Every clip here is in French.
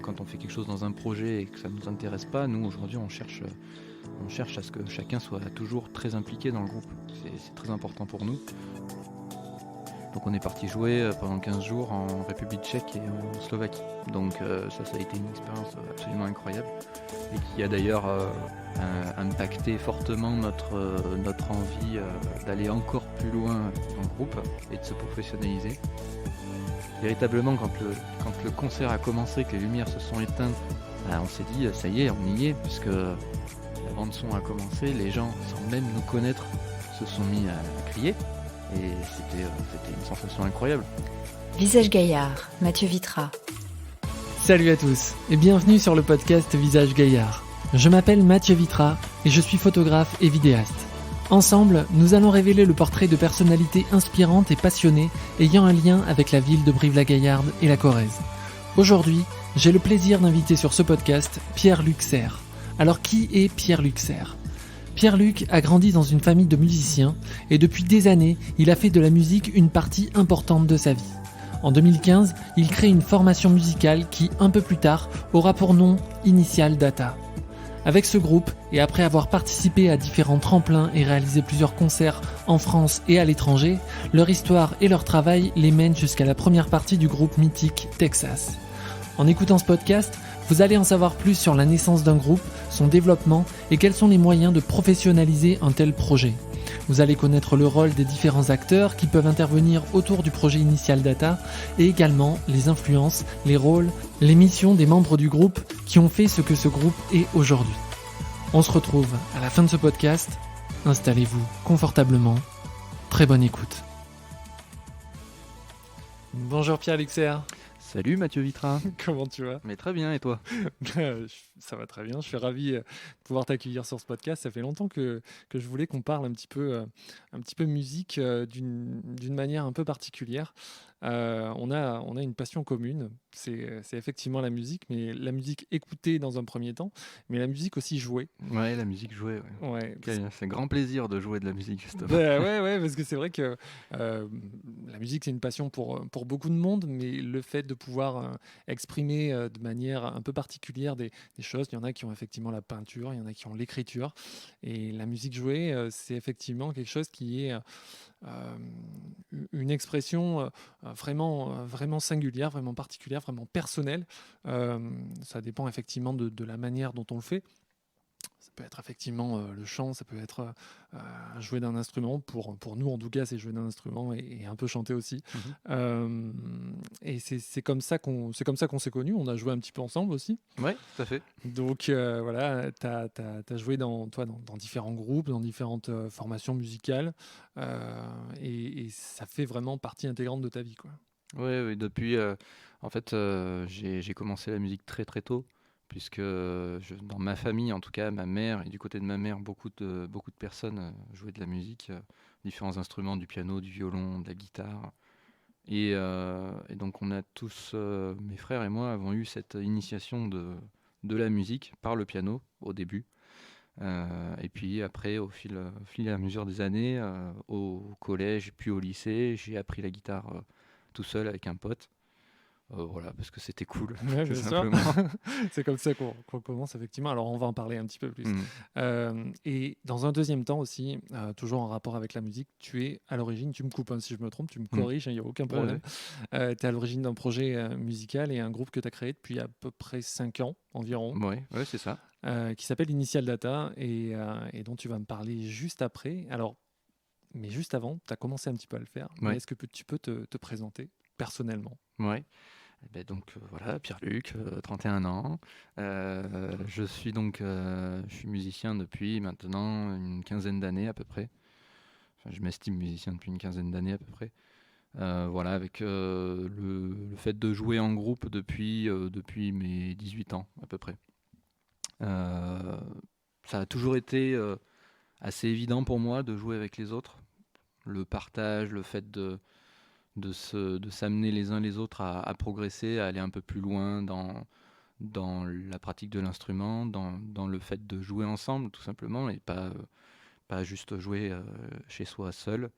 quand on fait quelque chose dans un projet et que ça ne nous intéresse pas, nous aujourd'hui on cherche à ce que chacun soit toujours très impliqué dans le groupe. C'est très important pour nous. Donc on est parti jouer pendant 15 jours en République tchèque et en Slovaquie. Donc ça a été une expérience absolument incroyable et qui a d'ailleurs impacté fortement notre envie d'aller encore plus loin dans le groupe et de se professionnaliser. Véritablement, quand le concert a commencé, que les lumières se sont éteintes, on s'est dit ça y est, on y est, puisque la bande son a commencé, les gens, sans même nous connaître, se sont mis à crier. Et c'était une sensation incroyable. Visage Gaillard, Mathieu Vitra. Salut à tous et bienvenue sur le podcast Visage Gaillard. Je m'appelle Mathieu Vitra et je suis photographe et vidéaste. Ensemble, nous allons révéler le portrait de personnalités inspirantes et passionnées ayant un lien avec la ville de Brive-la-Gaillarde et la Corrèze. Aujourd'hui, j'ai le plaisir d'inviter sur ce podcast Pierre-Luc Serre. Alors qui est Pierre-Luc Serre ? Pierre-Luc a grandi dans une famille de musiciens et depuis des années, il a fait de la musique une partie importante de sa vie. En 2015, il crée une formation musicale qui, un peu plus tard, aura pour nom Initial Data. Avec ce groupe, et après avoir participé à différents tremplins et réalisé plusieurs concerts en France et à l'étranger, leur histoire et leur travail les mènent jusqu'à la première partie du groupe mythique Texas. En écoutant ce podcast, vous allez en savoir plus sur la naissance d'un groupe, son développement et quels sont les moyens de professionnaliser un tel projet. Vous allez connaître le rôle des différents acteurs qui peuvent intervenir autour du projet Initial Data et également les influences, les rôles, les missions des membres du groupe qui ont fait ce que ce groupe est aujourd'hui. On se retrouve à la fin de ce podcast. Installez-vous confortablement. Très bonne écoute. Bonjour Pierre-Luc Serre. Salut Mathieu Vitra. Comment tu vas ? Mais très bien, et toi ? Ça va très bien, je suis ravi de pouvoir t'accueillir sur ce podcast. Ça fait longtemps que je voulais qu'on parle un petit peu musique d'une manière un peu particulière. On a une passion commune, c'est effectivement la musique, mais la musique écoutée dans un premier temps, mais la musique aussi jouée. Ouais, la musique jouée. Ouais. C'est un grand plaisir de jouer de la musique, justement. Ouais, parce que c'est vrai que la musique c'est une passion pour beaucoup de monde, mais le fait de pouvoir exprimer de manière un peu particulière des choses, il y en a qui ont effectivement la peinture, il y en a qui ont l'écriture, et la musique jouée, c'est effectivement quelque chose qui est une expression vraiment singulière, vraiment particulière, vraiment personnelle. Ça dépend effectivement de la manière dont on le fait. Ça peut être effectivement le chant, ça peut être jouer d'un instrument. Pour nous, en tout cas, c'est jouer d'un instrument et un peu chanter aussi. Et c'est comme ça qu'on s'est connus. On a joué un petit peu ensemble aussi. Oui, tout à fait. Donc voilà, tu as joué dans différents groupes, dans différentes formations musicales. Et ça fait vraiment partie intégrante de ta vie, quoi. Oui, depuis, en fait, j'ai commencé la musique très très tôt, puisque dans ma famille, en tout cas, ma mère, et du côté de ma mère, beaucoup de personnes jouaient de la musique, différents instruments, du piano, du violon, de la guitare. Et donc on a tous, mes frères et moi, avons eu cette initiation de la musique par le piano au début. Et puis après, au fil et à mesure des années, au collège puis au lycée, j'ai appris la guitare tout seul avec un pote. Voilà, parce que c'était cool, Ouais, tout bien sûr. simplement. C'est comme ça qu'on commence, effectivement. Alors, on va en parler un petit peu plus. Et dans un deuxième temps aussi, toujours en rapport avec la musique, tu es à l'origine, tu me coupes si je me trompe, tu me corriges, il n'y a aucun problème. Tu es à l'origine d'un projet musical et un groupe que tu as créé depuis à peu près 5 ans environ. Ouais, c'est ça. Qui s'appelle Initial Data et dont tu vas me parler juste après. Alors, mais juste avant, tu as commencé un petit peu à le faire. Ouais. Mais est-ce que tu peux te présenter personnellement ? Ouais. Donc voilà, Pierre-Luc, 31 ans. Je suis musicien depuis maintenant une quinzaine d'années à peu près. Enfin, je m'estime musicien depuis une quinzaine d'années à peu près. Voilà, avec le fait de jouer en groupe depuis mes 18 ans à peu près. Ça a toujours été assez évident pour moi de jouer avec les autres. Le partage, le fait de s'amener les uns les autres à progresser, à aller un peu plus loin dans la pratique de l'instrument, dans le fait de jouer ensemble tout simplement, et pas juste jouer chez soi seul.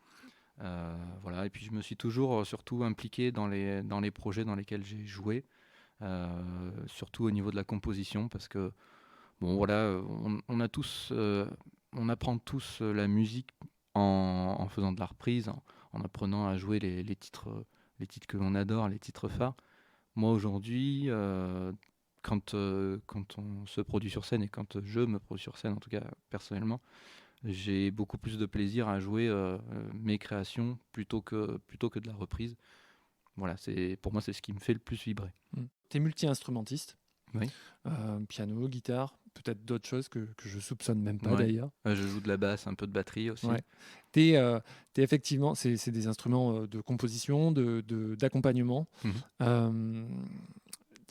Voilà. Et puis je me suis toujours surtout impliqué dans les projets dans lesquels j'ai joué. surtout au niveau de la composition, parce que bon voilà, on apprend tous la musique en faisant de la reprise, en apprenant à jouer les titres que l'on adore, les titres phares. Moi aujourd'hui, quand on se produit sur scène et quand je me produis sur scène, en tout cas personnellement, j'ai beaucoup plus de plaisir à jouer mes créations plutôt que de la reprise. Voilà, pour moi c'est ce qui me fait le plus vibrer. Tu es multi-instrumentiste, Oui. piano, guitare, peut-être d'autres choses que je soupçonne même pas Ouais. d'ailleurs. Je joue de la basse, un peu de batterie aussi. Ouais. T'es effectivement, c'est des instruments de composition, d'accompagnement. Mhm.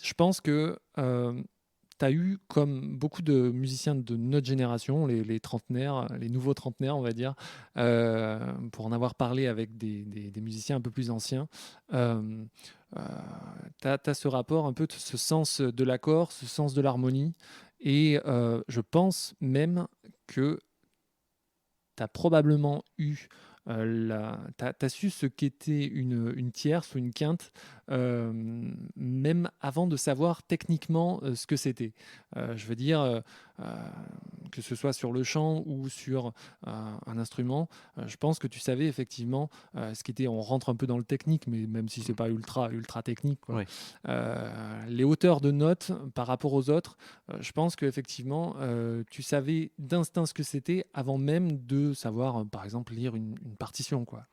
Je pense que tu as eu, comme beaucoup de musiciens de notre génération, les trentenaires, les nouveaux trentenaires, on va dire, pour en avoir parlé avec des musiciens un peu plus anciens, tu as ce rapport, un peu ce sens de l'accord, ce sens de l'harmonie. Et je pense même que tu as probablement eu t'as su ce qu'était une tierce ou une quinte, même avant de savoir techniquement ce que c'était. Je veux dire, que ce soit sur le chant ou sur un instrument, je pense que tu savais effectivement ce qu'était. On rentre un peu dans le technique, mais même si c'est pas ultra technique, quoi. Oui. Les hauteurs de notes par rapport aux autres, je pense qu'effectivement, tu savais d'instinct ce que c'était avant même de savoir, par exemple, lire une partition, quoi.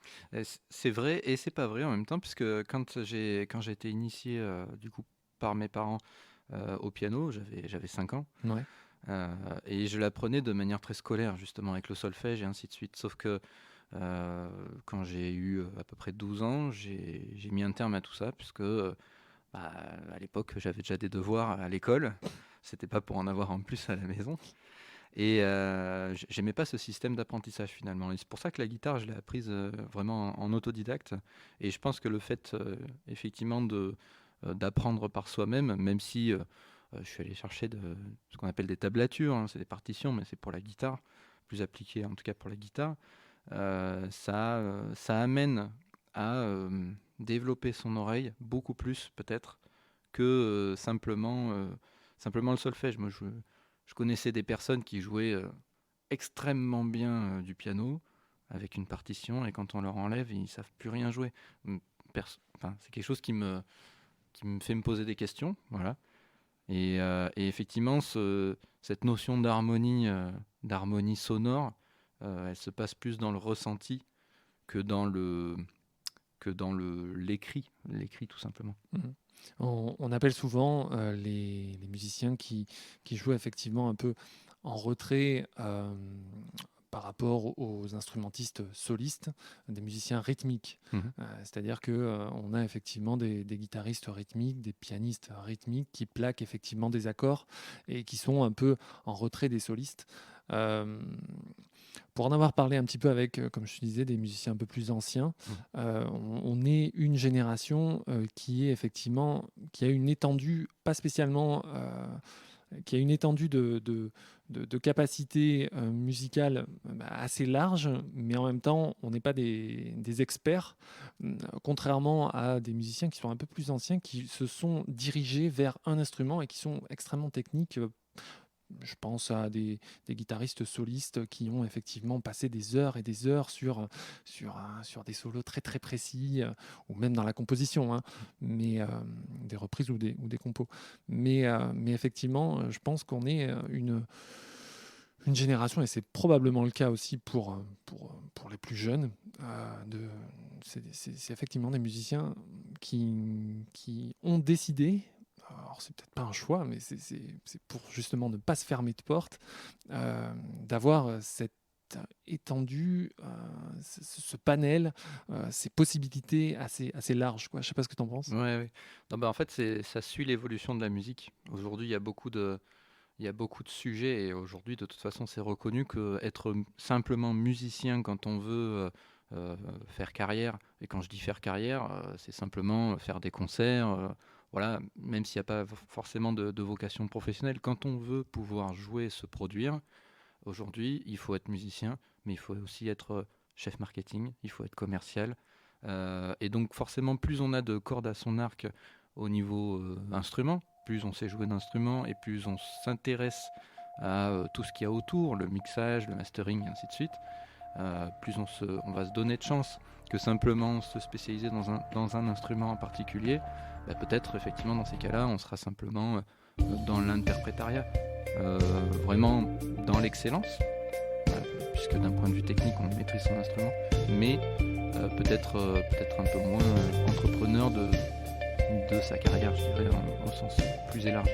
C'est vrai et c'est pas vrai en même temps, puisque quand j'ai été initié du coup par mes parents au piano, j'avais 5 ans. Ouais. Et je l'apprenais de manière très scolaire, justement, avec le solfège et ainsi de suite. Sauf que quand j'ai eu à peu près 12 ans, j'ai mis un terme à tout ça, puisque à l'époque, j'avais déjà des devoirs à l'école. C'était pas pour en avoir en plus à la maison. Et j'aimais pas ce système d'apprentissage finalement. Et c'est pour ça que la guitare, je l'ai apprise vraiment en autodidacte. Et je pense que le fait, effectivement, d'apprendre par soi-même, même si je suis allé chercher ce qu'on appelle des tablatures, hein, c'est des partitions, mais c'est pour la guitare, plus appliqué en tout cas pour la guitare, ça amène à développer son oreille beaucoup plus peut-être que simplement le solfège. Moi, je connaissais des personnes qui jouaient extrêmement bien du piano avec une partition, et quand on leur enlève, ils savent plus rien jouer. C'est quelque chose qui me fait me poser des questions, voilà. Et effectivement, cette notion d'harmonie sonore, elle se passe plus dans le ressenti que dans l'écrit tout simplement. Mhm. On appelle souvent les musiciens qui jouent effectivement un peu en retrait par rapport aux instrumentistes solistes, des musiciens rythmiques. Mhm. C'est-à-dire qu'on a effectivement des guitaristes rythmiques, des pianistes rythmiques qui plaquent effectivement des accords et qui sont un peu en retrait des solistes. Pour en avoir parlé un petit peu avec, comme je te disais, des musiciens un peu plus anciens, on est une génération qui a une étendue, pas spécialement, qui a une étendue de capacité musicale assez large, mais en même temps, on n'est pas des experts, contrairement à des musiciens qui sont un peu plus anciens, qui se sont dirigés vers un instrument et qui sont extrêmement techniques. Je pense à des guitaristes solistes qui ont effectivement passé des heures et des heures sur des solos très très précis, ou même dans la composition, hein, mais des reprises ou des compos. Mais effectivement, je pense qu'on est une génération, et c'est probablement le cas aussi pour les plus jeunes, c'est effectivement des musiciens qui ont décidé. Alors, c'est peut-être pas un choix, mais c'est pour justement ne pas se fermer de porte, d'avoir cette étendue, ce panel, ces possibilités assez larges, quoi. Je sais pas ce que tu en penses. Ouais, ouais. Non, en fait, ça suit l'évolution de la musique. Aujourd'hui, il y a beaucoup de sujets, et aujourd'hui, de toute façon, c'est reconnu que être simplement musicien quand on veut faire carrière, et quand je dis faire carrière, c'est simplement faire des concerts, voilà, même s'il n'y a pas forcément de vocation professionnelle. Quand on veut pouvoir jouer, se produire, aujourd'hui, il faut être musicien, mais il faut aussi être chef marketing, il faut être commercial. Et donc, forcément, plus on a de cordes à son arc au niveau instrument. Plus on sait jouer d'instruments et plus on s'intéresse à tout ce qu'il y a autour, le mixage, le mastering et ainsi de suite, plus on va se donner de chance que simplement se spécialiser dans un instrument en particulier. Peut-être effectivement dans ces cas-là on sera simplement dans l'interprétariat, vraiment dans l'excellence, puisque d'un point de vue technique on maîtrise son instrument, mais peut-être un peu moins entrepreneur de sa carrière, je dirais, au sens plus élargi.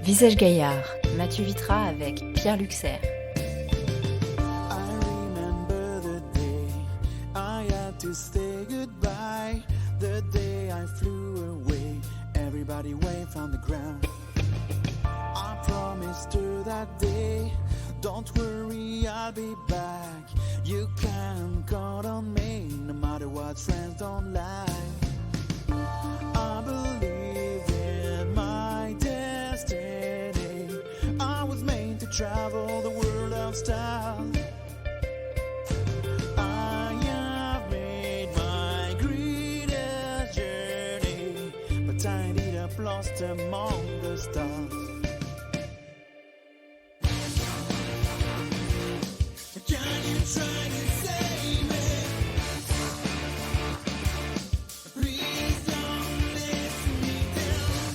Visage Gaillard, Mathieu Vitra avec Pierre Luxer. To say goodbye, the day I flew away, everybody waved from the ground. I promised her that day, don't worry, I'll be back. You can count on me, no matter what friends don't like. I believe in my destiny. I was made to travel the world of style. Lost among the stars. Can you try to save me? Please don't let me down.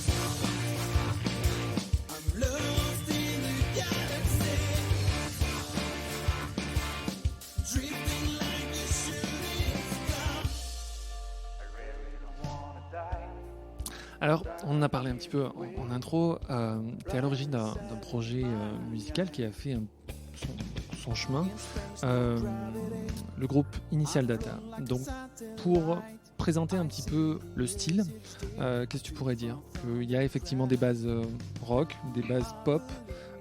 I'm lost in the galaxy, drifting like a shooting star. I really don't wanna die. Alors, on en a parlé un petit peu en intro. Tu es à l'origine d'un projet musical qui a fait son chemin, le groupe Initial Data. Donc, pour présenter un petit peu le style, qu'est-ce que tu pourrais dire ? Il y a effectivement des bases rock, des bases pop,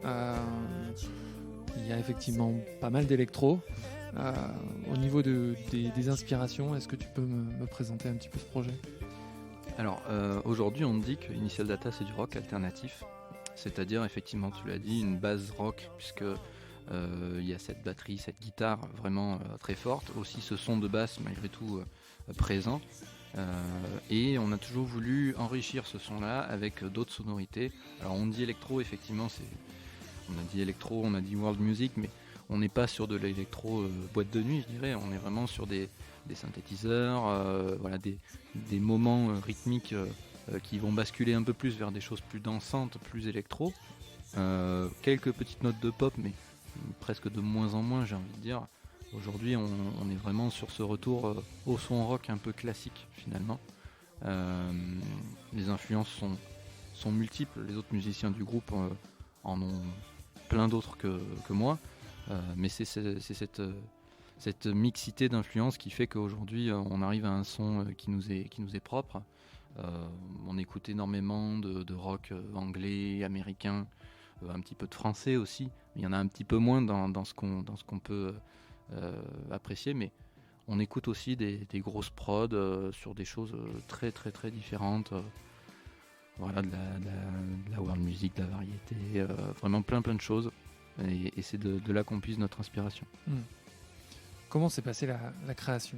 il y a effectivement pas mal d'électro. Au niveau des inspirations, est-ce que tu peux me présenter un petit peu ce projet ? Alors aujourd'hui on dit que Initial Data c'est du rock alternatif, c'est-à-dire effectivement tu l'as dit, une base rock, puisque il y a cette batterie, cette guitare vraiment très forte, aussi ce son de basse malgré tout présent, et on a toujours voulu enrichir ce son là avec d'autres sonorités. Alors on dit électro, effectivement on a dit électro, on a dit world music, mais on n'est pas sur de l'électro boîte de nuit, je dirais, on est vraiment sur des synthétiseurs, voilà, des moments rythmiques qui vont basculer un peu plus vers des choses plus dansantes, plus électro. Quelques petites notes de pop, mais presque de moins en moins, j'ai envie de dire. Aujourd'hui, on est vraiment sur ce retour au son rock un peu classique, finalement. Les influences sont multiples. Les autres musiciens du groupe en ont plein d'autres que moi. Mais c'est cette mixité d'influences qui fait qu'aujourd'hui on arrive à un son qui nous est propre. On écoute énormément de rock anglais, américain, un petit peu de français aussi. Il y en a un petit peu moins dans ce qu'on peut apprécier, mais on écoute aussi des grosses prods sur des choses très très très différentes. Voilà, de la world music, de la variété, vraiment plein de choses. Et c'est de là qu'on puise notre inspiration. Comment s'est passée la création ?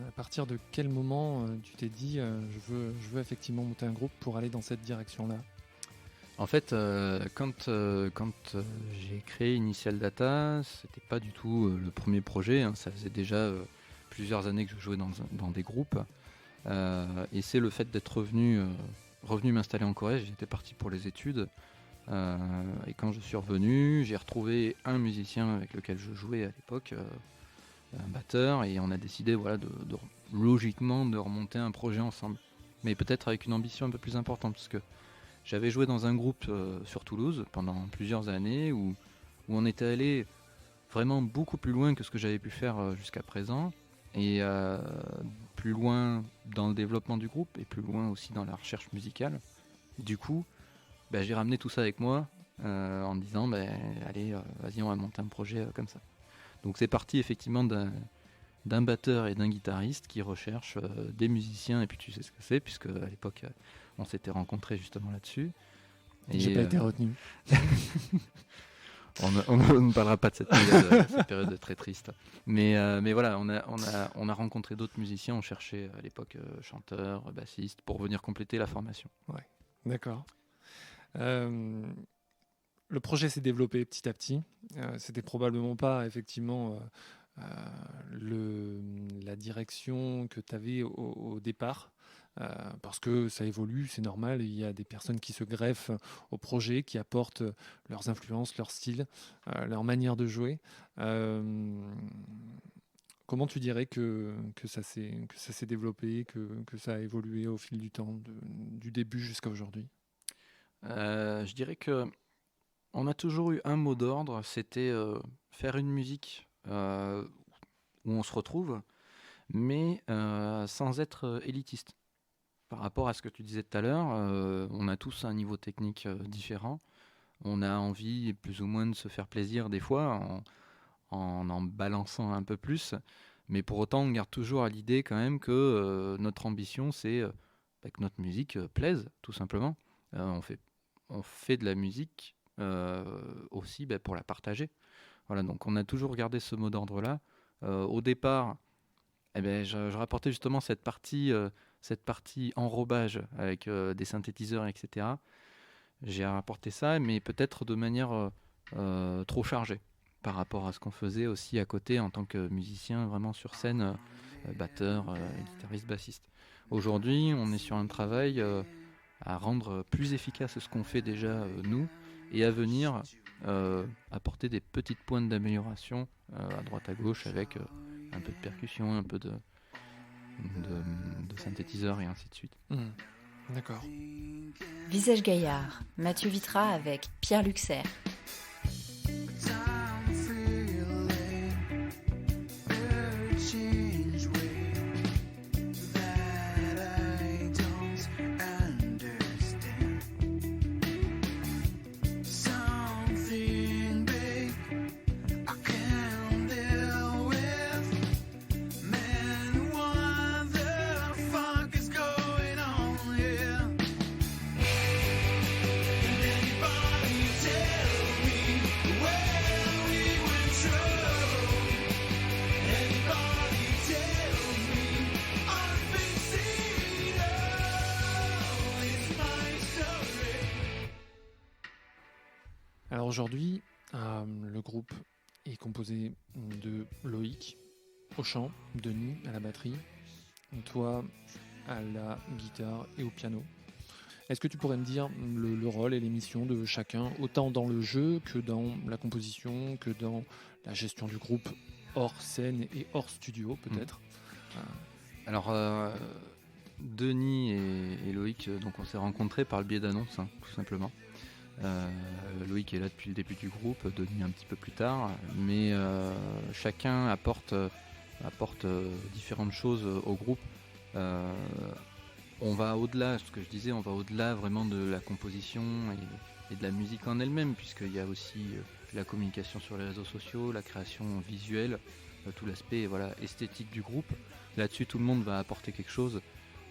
À partir de quel moment tu t'es dit je veux effectivement monter un groupe pour aller dans cette direction-là ? En fait, quand j'ai créé Initial Data, c'était pas du tout le premier projet, hein. Ça faisait déjà plusieurs années que je jouais dans des groupes. Et c'est le fait d'être revenu m'installer en Corée. J'étais parti pour les études. Et quand je suis revenu, j'ai retrouvé un musicien avec lequel je jouais à l'époque, un batteur, et on a décidé logiquement de remonter un projet ensemble, mais peut-être avec une ambition un peu plus importante, parce que j'avais joué dans un groupe sur Toulouse pendant plusieurs années où on était allé vraiment beaucoup plus loin que ce que j'avais pu faire jusqu'à présent, et plus loin dans le développement du groupe et plus loin aussi dans la recherche musicale. Du coup, j'ai ramené tout ça avec moi en me disant allez, vas-y, on va monter un projet comme ça. Donc c'est parti effectivement d'un batteur et d'un guitariste qui recherchent des musiciens, et puis tu sais ce que c'est, puisque à l'époque on s'était rencontrés justement là-dessus. J'ai pas été retenu. On ne parlera pas de cette période très triste. Mais voilà, on a rencontré d'autres musiciens. On cherchait à l'époque chanteurs, bassistes pour venir compléter la formation. Ouais, d'accord. Le projet s'est développé petit à petit. C'était probablement pas effectivement la direction que tu avais au départ. Parce que ça évolue, c'est normal, il y a des personnes qui se greffent au projet, qui apportent leurs influences, leur style, leur manière de jouer. Comment tu dirais que ça s'est développé, que ça a évolué au fil du temps, du début jusqu'à aujourd'hui? Je dirais que on a toujours eu un mot d'ordre, c'était faire une musique où on se retrouve, mais sans être élitiste. Par rapport à ce que tu disais tout à l'heure, on a tous un niveau technique différent. On a envie plus ou moins de se faire plaisir des fois en balançant un peu plus. Mais pour autant, on garde toujours à l'idée quand même que notre ambition, c'est que notre musique plaise, tout simplement. On fait de la musique aussi pour la partager. Voilà, donc on a toujours gardé ce mot d'ordre-là. Au départ, je rapportais justement cette partie enrobage avec des synthétiseurs, etc. J'ai rapporté ça, mais peut-être de manière trop chargée par rapport à ce qu'on faisait aussi à côté en tant que musicien vraiment sur scène, batteur, guitariste, bassiste. Aujourd'hui, on est sur un travail à rendre plus efficace ce qu'on fait déjà nous et à venir apporter des petites pointes d'amélioration à droite à gauche avec un peu de percussion, un peu de synthétiseurs et ainsi de suite. D'accord. Visage Gaillard, Mathieu Vitra avec Pierre Luxer. Alors aujourd'hui, le groupe est composé de Loïc au chant, Denis à la batterie, toi à la guitare et au piano. Est-ce que tu pourrais me dire le rôle et les missions de chacun, autant dans le jeu que dans la composition, que dans la gestion du groupe hors scène et hors studio peut-être? Alors, Denis et Loïc, donc on s'est rencontrés par le biais d'annonces, tout simplement. Loïc est là depuis le début du groupe, Denis un petit peu plus tard, mais chacun apporte différentes choses au groupe. On va au-delà, ce que je disais, on va au-delà vraiment de la composition et de la musique en elle-même, puisqu'il y a aussi la communication sur les réseaux sociaux, la création visuelle, tout l'aspect esthétique du groupe. Là-dessus, tout le monde va apporter quelque chose.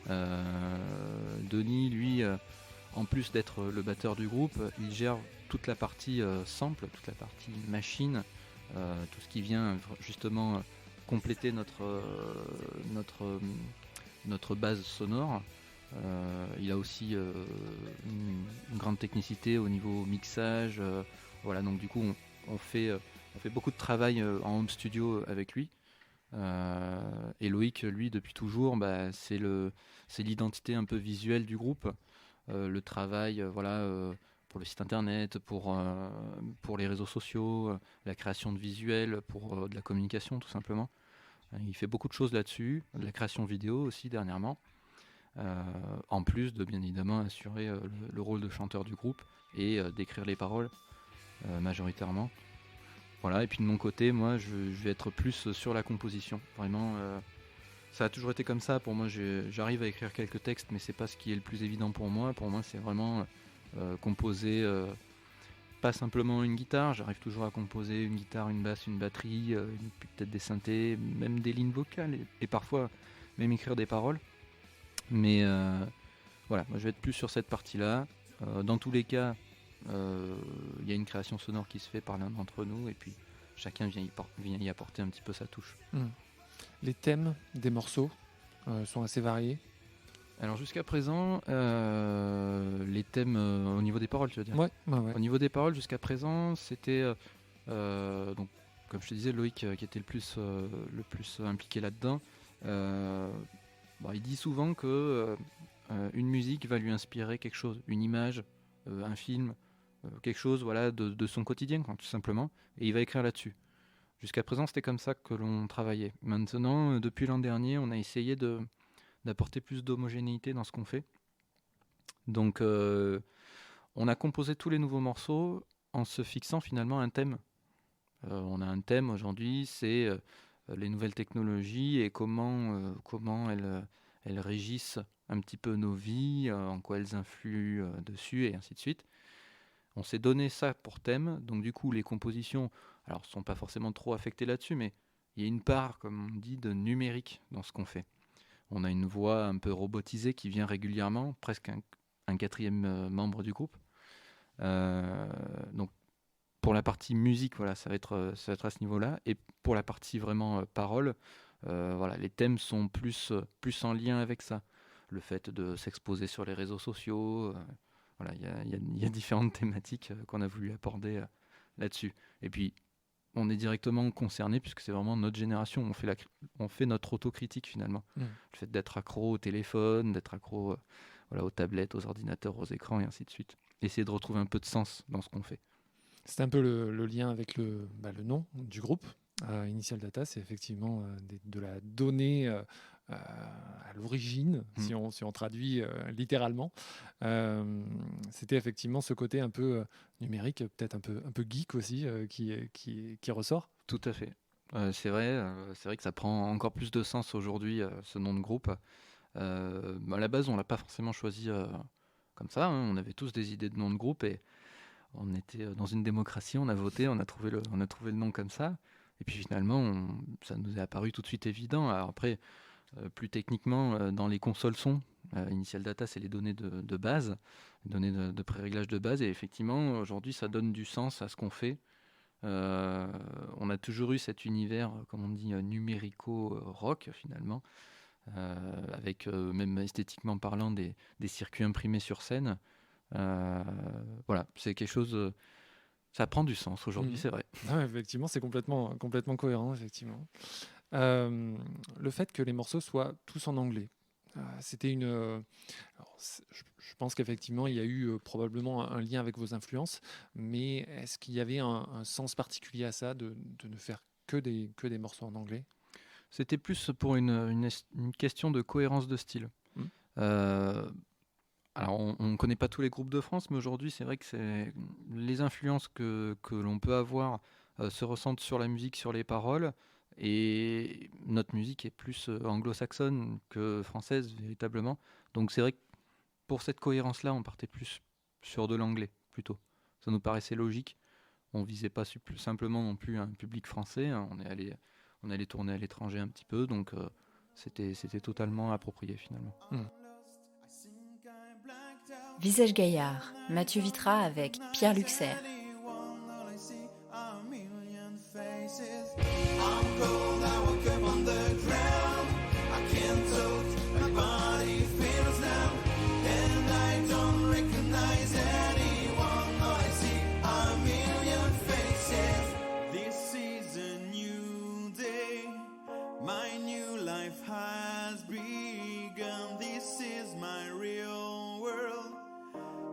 Denis, lui, en plus d'être le batteur du groupe, il gère toute la partie sample, toute la partie machine, tout ce qui vient justement compléter notre base sonore. Il a aussi une grande technicité au niveau mixage. Donc du coup, on fait beaucoup de travail en home studio avec lui. Et Loïc, lui, depuis toujours, c'est l'identité un peu visuelle du groupe. Le travail pour le site internet, pour les réseaux sociaux, la création de visuels, pour de la communication tout simplement. Il fait beaucoup de choses là-dessus, de la création vidéo aussi dernièrement, en plus de bien évidemment assurer le rôle de chanteur du groupe et d'écrire les paroles majoritairement. Voilà, et puis de mon côté, moi je vais être plus sur la composition, vraiment. Ça a toujours été comme ça, pour moi j'arrive à écrire quelques textes, mais c'est pas ce qui est le plus évident pour moi. Pour moi c'est vraiment composer, pas simplement une guitare, j'arrive toujours à composer une guitare, une basse, une batterie, peut-être des synthés, même des lignes vocales, et parfois même écrire des paroles. Mais moi je vais être plus sur cette partie-là. Dans tous les cas, y a une création sonore qui se fait par l'un d'entre nous, et puis chacun vient y apporter un petit peu sa touche. Les thèmes des morceaux sont assez variés. Alors jusqu'à présent, les thèmes au niveau des paroles, tu veux dire ? Ouais. Au niveau des paroles, jusqu'à présent, c'était donc, comme je te disais, Loïc qui était le plus impliqué là-dedans. Il dit souvent que une musique va lui inspirer quelque chose, une image, un film, quelque chose, voilà, de son quotidien, quoi, tout simplement, et il va écrire là-dessus. Jusqu'à présent, c'était comme ça que l'on travaillait. Maintenant, depuis l'an dernier, on a essayé d'apporter plus d'homogénéité dans ce qu'on fait. Donc, on a composé tous les nouveaux morceaux en se fixant finalement un thème. On a un thème aujourd'hui, c'est les nouvelles technologies et comment elles régissent un petit peu nos vies, en quoi elles influent dessus, et ainsi de suite. On s'est donné ça pour thème, donc du coup les compositions, alors sont pas forcément trop affectées là-dessus, mais il y a une part, comme on dit, de numérique dans ce qu'on fait. On a une voix un peu robotisée qui vient régulièrement, presque un quatrième membre du groupe. Donc pour la partie musique, voilà, ça va être à ce niveau-là. Et pour la partie vraiment parole, voilà, les thèmes sont plus en lien avec ça. Le fait de s'exposer sur les réseaux sociaux, voilà, il y a différentes thématiques qu'on a voulu aborder là-dessus. Et puis, on est directement concerné puisque c'est vraiment notre génération. On fait notre autocritique finalement. Le fait d'être accro au téléphone, d'être accro aux tablettes, aux ordinateurs, aux écrans, et ainsi de suite. Essayer de retrouver un peu de sens dans ce qu'on fait. C'est un peu le lien avec le nom du groupe. Initial Data, c'est effectivement de la donnée à l'origine, si on traduit littéralement. C'était effectivement ce côté un peu numérique, peut-être un peu geek aussi, qui ressort. Tout à fait. C'est vrai que ça prend encore plus de sens aujourd'hui, ce nom de groupe. À la base, on ne l'a pas forcément choisi comme ça. On avait tous des idées de nom de groupe et on était dans une démocratie, on a voté, on a trouvé le nom comme ça. Et puis finalement, ça nous est apparu tout de suite évident. Alors après, plus techniquement, dans les consoles son, Initial Data, c'est les données de base, les données de pré-réglage de base. Et effectivement, aujourd'hui, ça donne du sens à ce qu'on fait. On a toujours eu cet univers, comme on dit, numérico-rock finalement, avec même esthétiquement parlant des circuits imprimés sur scène. Voilà, c'est quelque chose... ça prend du sens aujourd'hui, c'est vrai. Ah, effectivement, c'est complètement cohérent, effectivement. Le fait que les morceaux soient tous en anglais, c'était je pense qu'effectivement, il y a eu probablement un lien avec vos influences, mais est-ce qu'il y avait un sens particulier à ça, de ne faire que des morceaux en anglais ? C'était plus pour une question de cohérence de style. Alors, on ne connaît pas tous les groupes de France, mais aujourd'hui, c'est vrai que les influences que l'on peut avoir se ressentent sur la musique, sur les paroles, et notre musique est plus anglo-saxonne que française, véritablement. Donc c'est vrai que pour cette cohérence-là, on partait plus sur de l'anglais, plutôt. Ça nous paraissait logique. On ne visait pas simplement non plus un public français. On est allé tourner à l'étranger un petit peu, donc c'était totalement approprié, finalement. Visage Gaillard, Mathieu Vitra avec Pierre Luxer.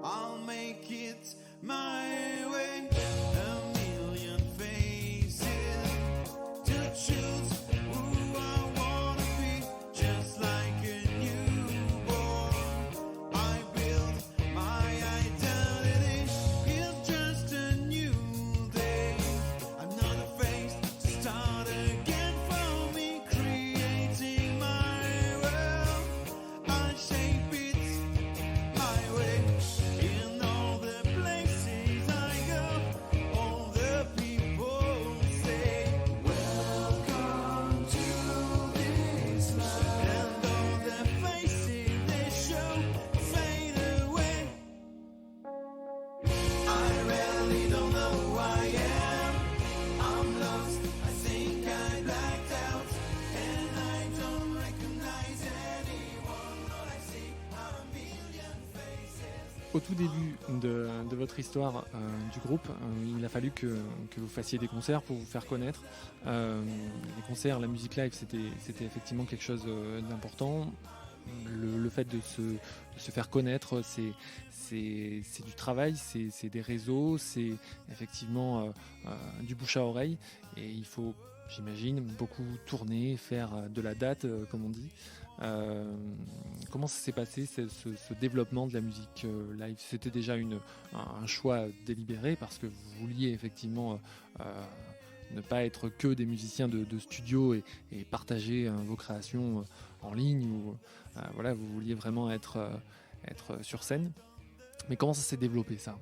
I'll make it my way. au tout début de votre histoire du groupe, il a fallu que vous fassiez des concerts pour vous faire connaître. Les concerts, la musique live, c'était effectivement quelque chose d'important. Le fait de se faire connaître, c'est du travail, c'est des réseaux, c'est effectivement du bouche à oreille. Et il faut, j'imagine, beaucoup tourner, faire de la date, comme on dit. Comment ça s'est passé, ce développement de la musique live? C'était déjà un choix délibéré parce que vous vouliez effectivement ne pas être que des musiciens de studio et partager vos créations en ligne, ou voilà, vous vouliez vraiment être sur scène. Mais comment ça s'est développé, ça?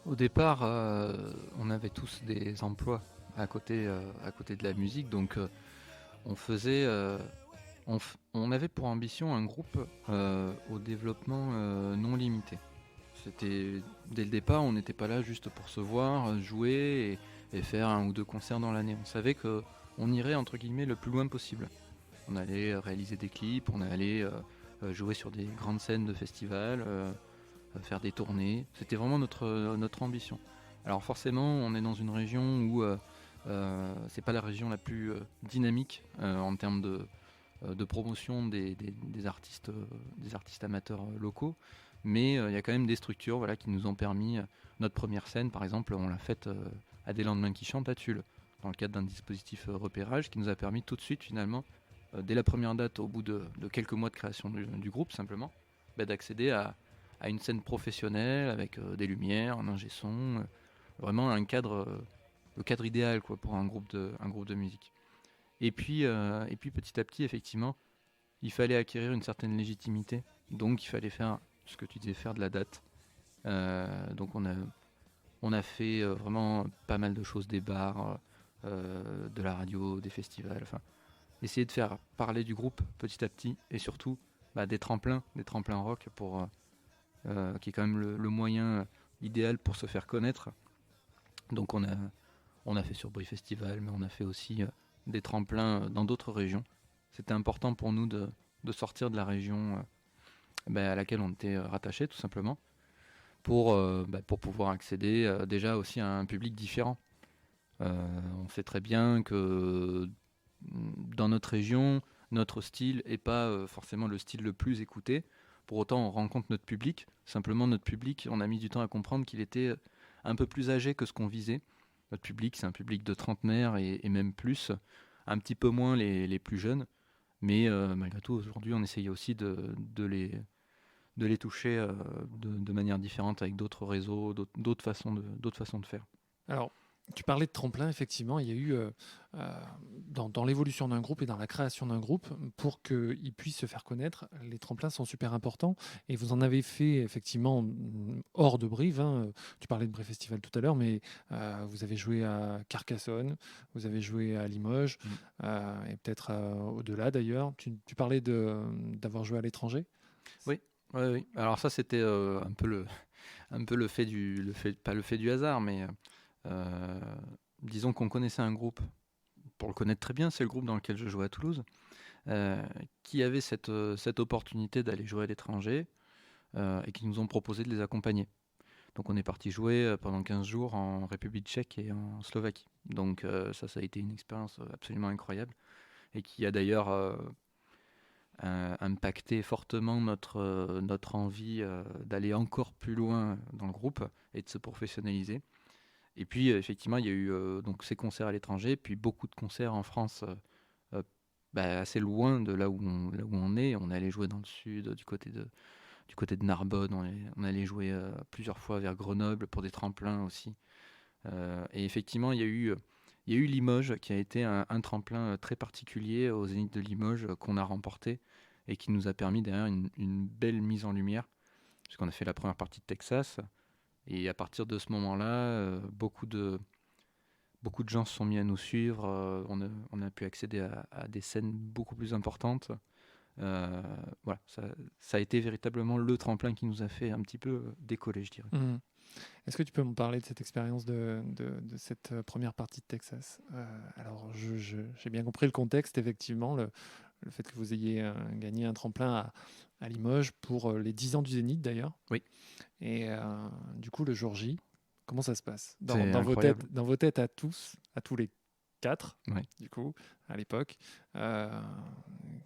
Au départ, on avait tous des emplois à côté de la musique, donc on faisait, on avait pour ambition un groupe au développement non limité. C'était dès le départ, on n'était pas là juste pour se voir, jouer et faire 1 ou 2 concerts dans l'année. On savait que on irait entre guillemets le plus loin possible. On allait réaliser des clips, on allait jouer sur des grandes scènes de festivals, faire des tournées. C'était vraiment notre ambition. Alors forcément, on est dans une région où c'est pas la région la plus dynamique en termes de promotion des artistes amateurs locaux, mais il y a quand même des structures, voilà, qui nous ont permis. Notre première scène, par exemple, on l'a faite à Des Lendemains qui chantent à Tulle, dans le cadre d'un dispositif repérage qui nous a permis tout de suite, finalement, dès la première date, au bout de quelques mois de création du groupe, simplement, d'accéder à une scène professionnelle avec des lumières, un ingé son, vraiment un cadre, le cadre idéal, quoi, pour un groupe de musique. Et puis petit à petit, effectivement, il fallait acquérir une certaine légitimité. Donc il fallait faire ce que tu disais, faire de la date. Donc on a fait vraiment pas mal de choses, des bars, de la radio, des festivals. Enfin, essayer de faire parler du groupe petit à petit, et surtout des tremplins rock qui est quand même le moyen idéal pour se faire connaître. Donc on a fait sur Brie Festival, mais on a fait aussi des tremplins dans d'autres régions. C'était important pour nous de sortir de la région à laquelle on était rattaché, tout simplement, pour pouvoir accéder déjà aussi à un public différent. On sait très bien que dans notre région, notre style n'est pas forcément le style le plus écouté. Pour autant, on rencontre notre public. Simplement, notre public, on a mis du temps à comprendre qu'il était un peu plus âgé que ce qu'on visait. Notre public, c'est un public de trentenaires et même plus, un petit peu moins les plus jeunes. Mais malgré tout, aujourd'hui, on essaye aussi de les toucher de manière différente, avec d'autres réseaux, d'autres façons de faire. Alors, tu parlais de tremplin, effectivement, il y a eu dans l'évolution d'un groupe et dans la création d'un groupe, pour qu'ils puissent se faire connaître, les tremplins sont super importants, et vous en avez fait effectivement hors de Brive, hein. Tu parlais de Brive Festival tout à l'heure, mais vous avez joué à Carcassonne, vous avez joué à Limoges, et peut-être au-delà d'ailleurs. Tu parlais d'avoir joué à l'étranger. Oui. Oui. Alors ça, c'était un peu le fait pas le fait du hasard, mais disons qu'on connaissait un groupe, pour le connaître très bien, c'est le groupe dans lequel je jouais à Toulouse, qui avait cette opportunité d'aller jouer à l'étranger, et qui nous ont proposé de les accompagner. Donc on est parti jouer pendant 15 jours en République tchèque et en Slovaquie. Donc ça a été une expérience absolument incroyable, et qui a d'ailleurs impacté fortement notre envie d'aller encore plus loin dans le groupe et de se professionnaliser. Et puis effectivement, il y a eu donc ces concerts à l'étranger, puis beaucoup de concerts en France, assez loin de là où on est. On est allé jouer dans le sud, du côté de Narbonne. On est allé jouer plusieurs fois vers Grenoble pour des tremplins aussi. Et effectivement, il y a eu Limoges, qui a été un tremplin très particulier au Zénith de Limoges, qu'on a remporté et qui nous a permis derrière une belle mise en lumière, puisqu'on a fait la première partie de Texas. Et à partir de ce moment-là, beaucoup de gens se sont mis à nous suivre. On a pu accéder à des scènes beaucoup plus importantes. Voilà, ça a été véritablement le tremplin qui nous a fait un petit peu décoller, je dirais. Mmh. Est-ce que tu peux me parler de cette expérience de cette première partie de Texas? Alors, j'ai bien compris le contexte, effectivement, le fait que vous ayez gagné un tremplin à Limoges pour les 10 ans du Zénith d'ailleurs. Oui. Et du coup, le jour J, comment ça se passe C'est dans incroyable. dans vos têtes à tous les 4, Ouais. du coup, à l'époque.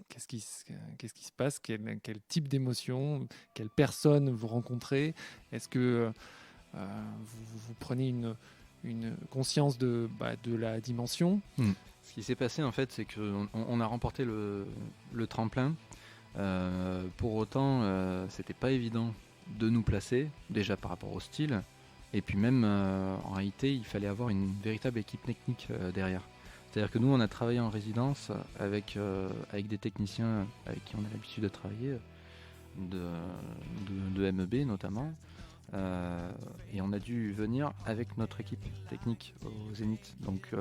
Qu'est-ce qui se passe? Quel type d'émotion? Quelle personne vous rencontrez? Est-ce que vous prenez une conscience de la dimension? Ce qui s'est passé en fait, c'est qu'on a remporté le tremplin. Pour autant, c'était pas évident de nous placer, déjà par rapport au style, et puis même en réalité, il fallait avoir une véritable équipe technique derrière. C'est-à-dire que nous, on a travaillé en résidence avec des techniciens avec qui on a l'habitude de travailler, de MEB notamment, et on a dû venir avec notre équipe technique au Zénith. Donc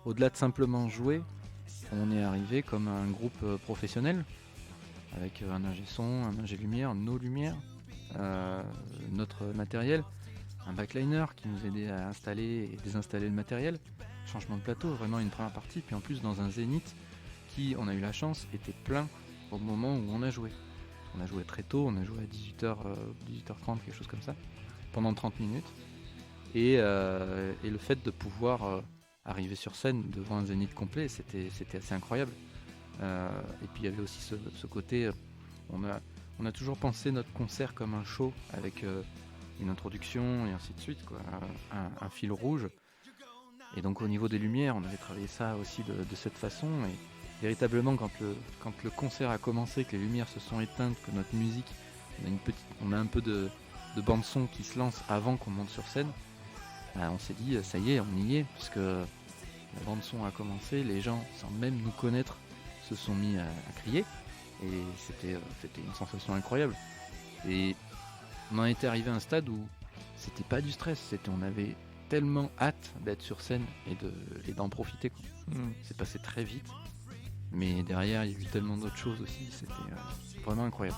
au-delà de simplement jouer, on est arrivé comme un groupe professionnel, avec un ingé son, un ingé lumière, nos lumières, notre matériel, un backliner qui nous aidait à installer et désinstaller le matériel, changement de plateau, vraiment une première partie, puis en plus dans un Zénith qui, on a eu la chance, était plein au moment où on a joué. On a joué très tôt, on a joué à 18h, 18h30, quelque chose comme ça, pendant 30 minutes. Et le fait de pouvoir arriver sur scène devant un Zénith complet, c'était assez incroyable. Et puis il y avait aussi ce côté, on a toujours pensé notre concert comme un show avec une introduction et ainsi de suite, quoi, un fil rouge. Et donc au niveau des lumières, on avait travaillé ça aussi de cette façon. Et véritablement, quand le concert a commencé, que les lumières se sont éteintes, que notre musique, on a un peu de bande son qui se lance avant qu'on monte sur scène, on s'est dit ça y est, on y est, puisque la bande son a commencé, les gens sans même nous connaître se sont mis à crier, et c'était une sensation incroyable. Et on en était arrivé à un stade où c'était pas du stress, on avait tellement hâte d'être sur scène et d'en profiter, quoi. C'est passé très vite, mais derrière il y a eu tellement d'autres choses aussi, c'était vraiment incroyable.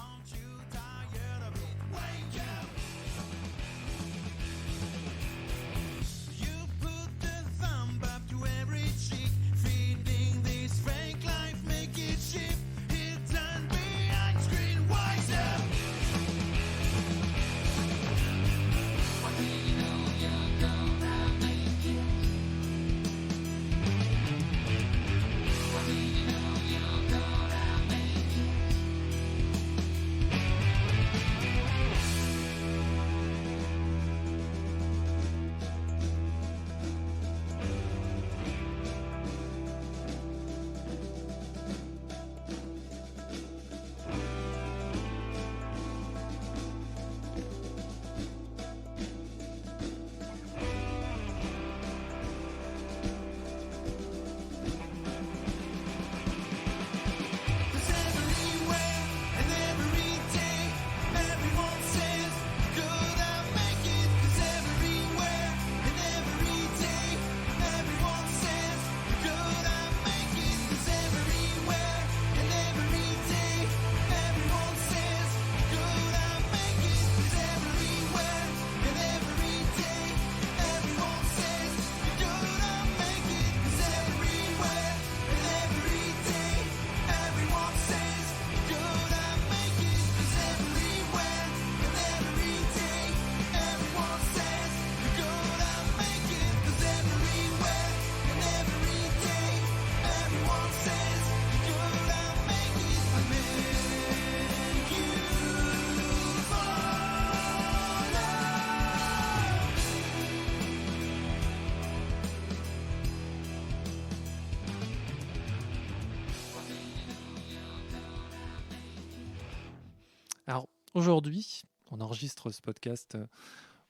Alors aujourd'hui, on enregistre ce podcast,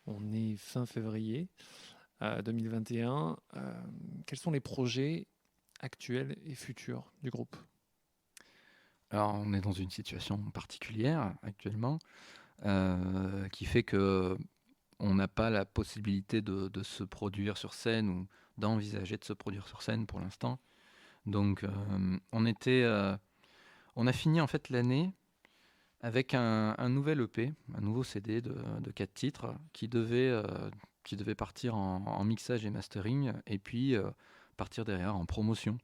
on est fin février 2021. Quels sont les projets actuels et futurs du groupe? Alors on est dans une situation particulière actuellement, qui fait que on n'a pas la possibilité de se produire sur scène ou d'envisager de se produire sur scène pour l'instant. Donc on a fini en fait l'année avec un nouvel EP, un nouveau CD de 4 titres qui devait partir en mixage et mastering, et puis partir derrière en promotion.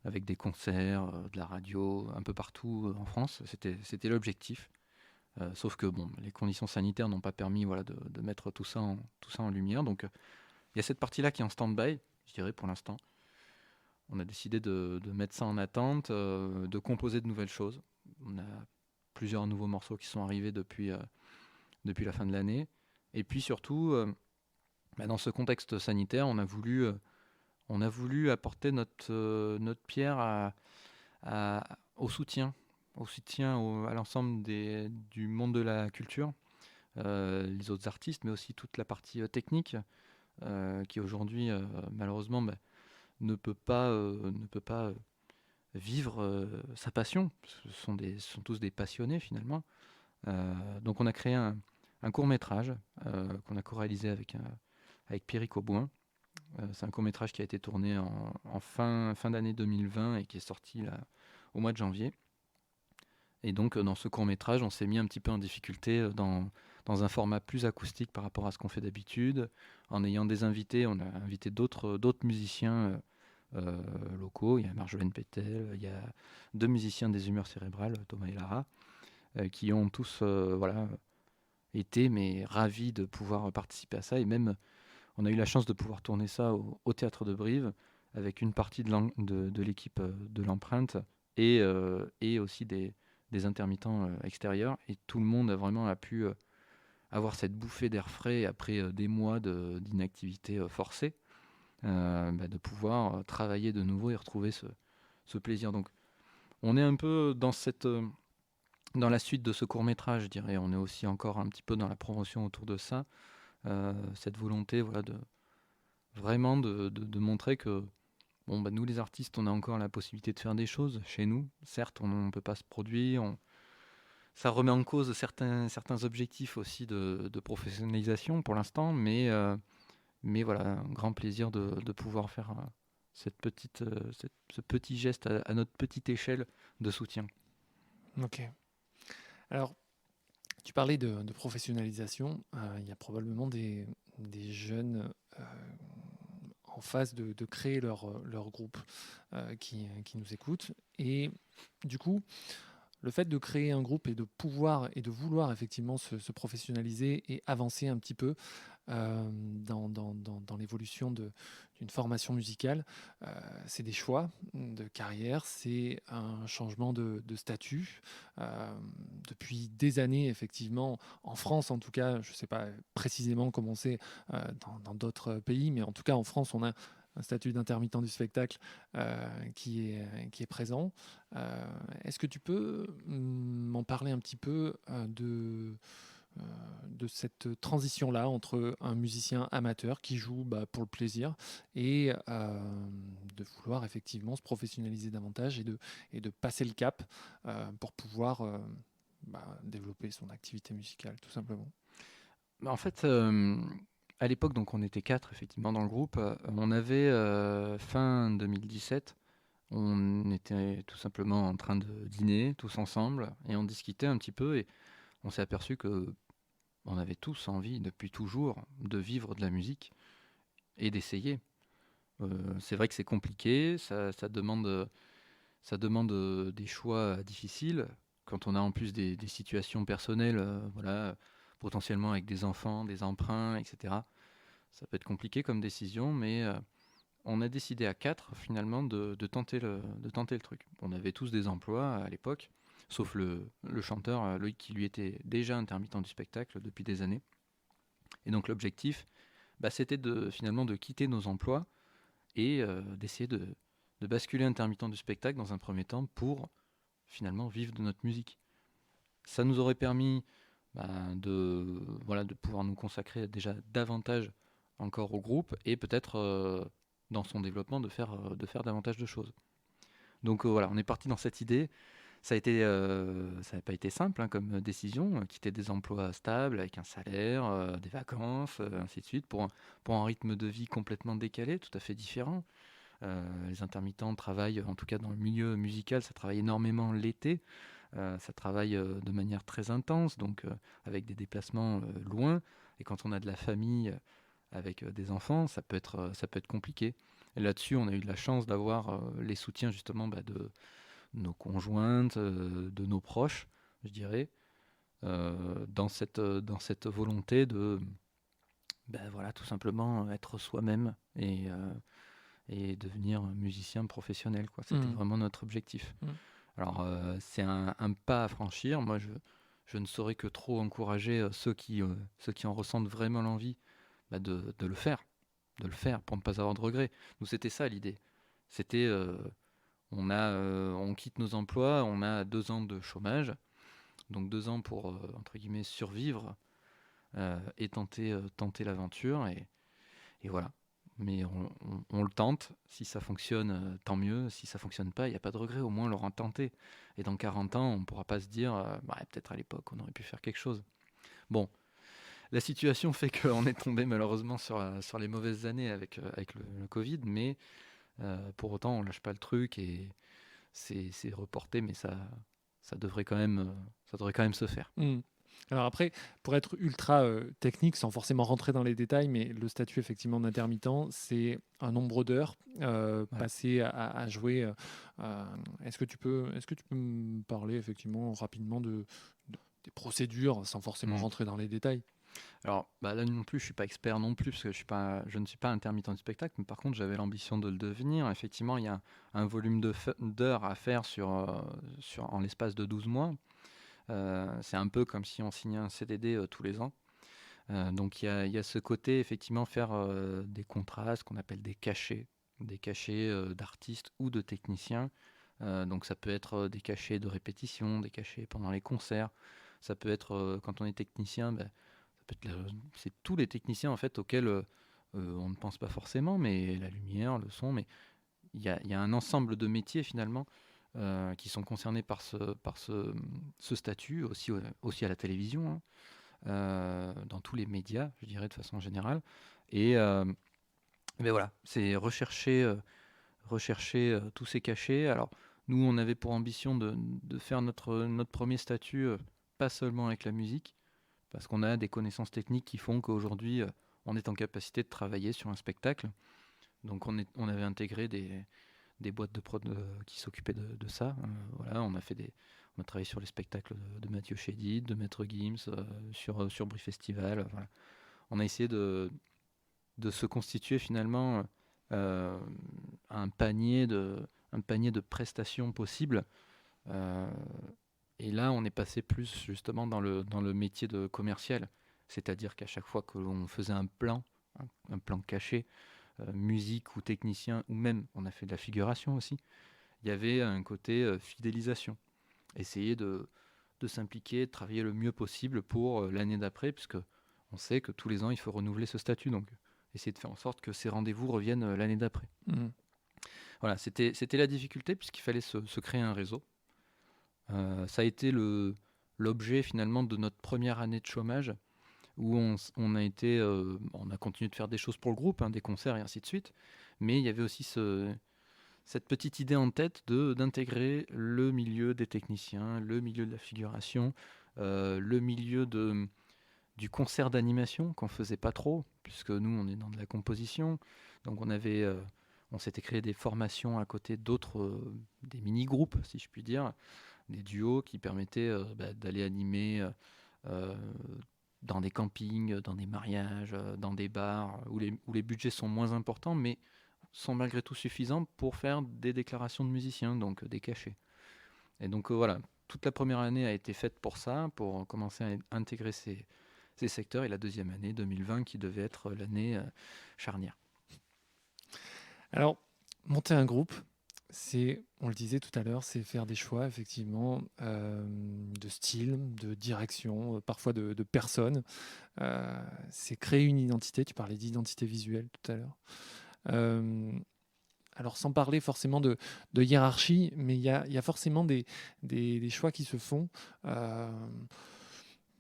avec des concerts, de la radio, un peu partout en France. C'était l'objectif. Sauf que bon, les conditions sanitaires n'ont pas permis voilà, de mettre tout ça en lumière. Donc il y a cette partie-là qui est en stand-by, je dirais, pour l'instant. On a décidé de mettre ça en attente, de composer de nouvelles choses. On a plusieurs nouveaux morceaux qui sont arrivés depuis la fin de l'année. Et puis surtout, dans ce contexte sanitaire, on a voulu apporter notre pierre au soutien à l'ensemble du monde de la culture, les autres artistes, mais aussi toute la partie technique qui aujourd'hui, malheureusement, ne peut pas vivre sa passion. Ce sont tous des passionnés finalement. Donc on a créé un court-métrage qu'on a co-réalisé avec Pierrick Auboin. C'est un court-métrage qui a été tourné en fin d'année 2020 et qui est sorti là, au mois de janvier. Et donc dans ce court-métrage, on s'est mis un petit peu en difficulté dans un format plus acoustique par rapport à ce qu'on fait d'habitude. En ayant des invités, on a invité d'autres musiciens locaux. Il y a Marjolaine Pétel, il y a 2 musiciens des Humeurs Cérébrales, Thomas et Lara, qui ont tous été mais ravis de pouvoir participer à ça. Et même, on a eu la chance de pouvoir tourner ça au Théâtre de Brive avec une partie de l'équipe de l'Empreinte et aussi des intermittents extérieurs. Et tout le monde a pu avoir cette bouffée d'air frais après des mois d'inactivité forcée, de pouvoir travailler de nouveau et retrouver ce plaisir. Donc on est un peu dans la suite de ce court-métrage, je dirais. On est aussi encore un petit peu dans la promotion autour de ça. Cette volonté voilà, vraiment de montrer que nous les artistes, on a encore la possibilité de faire des choses chez nous. Certes, on ne peut pas se produire, ça remet en cause certains objectifs aussi de professionnalisation pour l'instant, mais voilà, un grand plaisir de pouvoir faire ce petit geste à notre petite échelle de soutien. Ok. Alors, tu parlais de professionnalisation. Il y a probablement des jeunes en phase de créer leur groupe qui nous écoutent. Et du coup, le fait de créer un groupe et de pouvoir et de vouloir effectivement se professionnaliser et avancer un petit peu dans l'évolution d'une formation musicale, c'est des choix de carrière, c'est un changement de statut. Depuis des années, effectivement, en France en tout cas, je ne sais pas précisément comment c'est dans d'autres pays, mais en tout cas en France, on a un statut d'intermittent du spectacle qui est présent. Est-ce que tu peux m'en parler un petit peu de cette transition-là entre un musicien amateur qui joue pour le plaisir et de vouloir effectivement se professionnaliser davantage et de passer le cap pour pouvoir développer son activité musicale, tout simplement? En fait, à l'époque, donc on était 4 effectivement dans le groupe. On avait fin 2017, on était tout simplement en train de dîner tous ensemble et on discutait un petit peu et on s'est aperçu que on avait tous envie depuis toujours de vivre de la musique et d'essayer. C'est vrai que c'est compliqué, ça demande des choix difficiles quand on a en plus des situations personnelles, voilà, potentiellement avec des enfants, des emprunts, etc. Ça peut être compliqué comme décision, mais on a décidé à 4 finalement de tenter le truc. On avait tous des emplois à l'époque, sauf le chanteur Loïc qui lui était déjà intermittent du spectacle depuis des années. Et donc l'objectif, c'était finalement de quitter nos emplois et d'essayer de basculer intermittent du spectacle dans un premier temps pour finalement vivre de notre musique. Ça nous aurait permis de pouvoir nous consacrer déjà davantage encore au groupe et peut-être dans son développement de faire davantage de choses. Donc voilà, on est parti dans cette idée. Ça n'a pas été simple comme décision, quitter des emplois stables avec un salaire, des vacances, ainsi de suite, pour un rythme de vie complètement décalé, tout à fait différent. Les intermittents travaillent, en tout cas dans le milieu musical, ça travaille énormément l'été. Ça travaille de manière très intense, donc avec des déplacements loin. Et quand on a de la famille avec des enfants, ça peut être compliqué. Et là-dessus, on a eu de la chance d'avoir les soutiens justement de nos conjointes, de nos proches, je dirais, dans cette volonté de voilà, tout simplement être soi-même et devenir musicien professionnel, quoi. C'était Mmh. vraiment notre objectif. Mmh. Alors, c'est un pas à franchir. Moi, je ne saurais que trop encourager ceux qui en ressentent vraiment l'envie de le faire. De le faire pour ne pas avoir de regrets. Nous, c'était ça l'idée. C'était, on quitte nos emplois, on a 2 ans de chômage, donc 2 ans pour, entre guillemets, survivre et tenter l'aventure. Et voilà. Mais on le tente. Si ça fonctionne, tant mieux. Si ça fonctionne pas, il n'y a pas de regret. Au moins, on l'aura tenté. Et dans 40 ans, on ne pourra pas se dire peut-être à l'époque, on aurait pu faire quelque chose. Bon, la situation fait qu'on est tombé malheureusement sur les mauvaises années avec le Covid. Mais pour autant, on lâche pas le truc et c'est reporté. Mais ça devrait quand même se faire. Mmh. Alors après, pour être ultra technique, sans forcément rentrer dans les détails, mais le statut effectivement d'intermittent, c'est un nombre d'heures passées à jouer. Est-ce que tu peux me parler effectivement rapidement des procédures, sans forcément rentrer dans les détails? Alors là non plus, je suis pas expert non plus parce que je ne suis pas intermittent du spectacle, mais par contre j'avais l'ambition de le devenir. Effectivement, il y a un volume d'heures à faire en l'espace de 12 mois. C'est un peu comme si on signait un CDD tous les ans. Donc il y a ce côté, effectivement, faire des contrats, ce qu'on appelle des cachets d'artistes ou de techniciens. Donc ça peut être des cachets de répétition, des cachets pendant les concerts. Ça peut être, quand on est technicien, ça peut être c'est tous les techniciens en fait auxquels on ne pense pas forcément, mais la lumière, le son, mais il y a un ensemble de métiers finalement qui sont concernés par ce statut, aussi à la télévision, hein, dans tous les médias, je dirais de façon générale. Et mais voilà, c'est rechercher tous ces cachets. Alors nous, on avait pour ambition de faire notre premier statut, pas seulement avec la musique, parce qu'on a des connaissances techniques qui font qu'aujourd'hui, on est en capacité de travailler sur un spectacle. Donc on avait intégré des boîtes de prod qui s'occupaient de ça. Voilà, on a travaillé sur les spectacles de Mathieu Chédid, de Maître Gims, sur Brie Festival. Voilà. On a essayé de se constituer finalement euh, un panier de prestations possibles. Euh, et là, on est passé plus justement dans le métier de commercial. C'est-à-dire qu'à chaque fois que l'on faisait un plan caché, musique ou technicien, ou même on a fait de la figuration aussi, il y avait un côté fidélisation. Essayer de s'impliquer, de travailler le mieux possible pour l'année d'après, puisque on sait que tous les ans il faut renouveler ce statut, donc essayer de faire en sorte que ces rendez-vous reviennent l'année d'après. Mmh. Voilà, c'était la difficulté, puisqu'il fallait se créer un réseau. Ça a été l'objet finalement de notre première année de chômage, où on a continué de faire des choses pour le groupe, hein, des concerts et ainsi de suite, mais il y avait aussi cette petite idée en tête d'intégrer le milieu des techniciens, le milieu de la figuration, le milieu du concert d'animation qu'on faisait pas trop, puisque nous on est dans de la composition, donc on s'était créé des formations à côté d'autres, des mini-groupes si je puis dire, des duos qui permettaient d'aller animer euh, dans des campings, dans des mariages, dans des bars, où les budgets sont moins importants, mais sont malgré tout suffisants pour faire des déclarations de musiciens, donc des cachets. Et donc voilà, toute la première année a été faite pour ça, pour commencer à intégrer ces secteurs, et la deuxième année, 2020, qui devait être l'année charnière. Alors, monter un groupe, on le disait tout à l'heure, c'est faire des choix, effectivement, de style, de direction, parfois de personnes. C'est créer une identité. Tu parlais d'identité visuelle tout à l'heure. Alors, sans parler forcément de hiérarchie, mais il y a forcément des choix qui se font.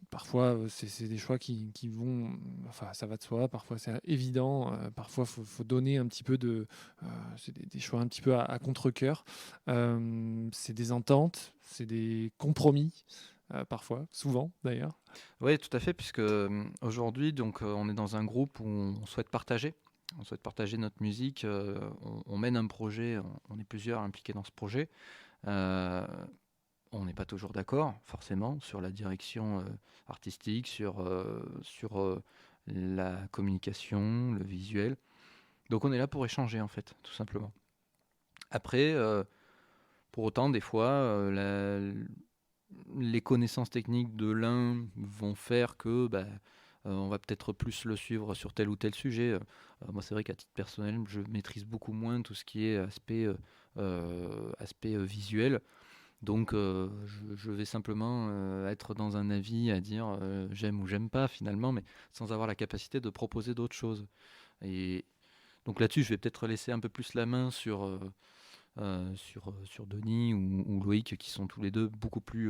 Parfois, c'est des choix qui vont... Enfin, ça va de soi. Parfois, c'est évident. Parfois, il faut donner un petit peu de... c'est des choix un petit peu à contre-cœur. C'est des ententes, c'est des compromis. parfois, souvent d'ailleurs. Oui, tout à fait, puisque aujourd'hui, donc, on est dans un groupe où on souhaite partager. On souhaite partager notre musique. On mène un projet, on est plusieurs impliqués dans ce projet. Euh, on n'est pas toujours d'accord, forcément, sur la direction artistique, sur la communication, le visuel. Donc on est là pour échanger, en fait, tout simplement. Après, pour autant, des fois, les connaissances techniques de l'un vont faire que on va peut-être plus le suivre sur tel ou tel sujet. Moi, c'est vrai qu'à titre personnel, je maîtrise beaucoup moins tout ce qui est aspect visuel. Donc, je vais simplement être dans un avis à dire j'aime ou j'aime pas finalement, mais sans avoir la capacité de proposer d'autres choses. Et donc là-dessus, je vais peut-être laisser un peu plus la main sur Denis ou Loïc, qui sont tous les deux beaucoup plus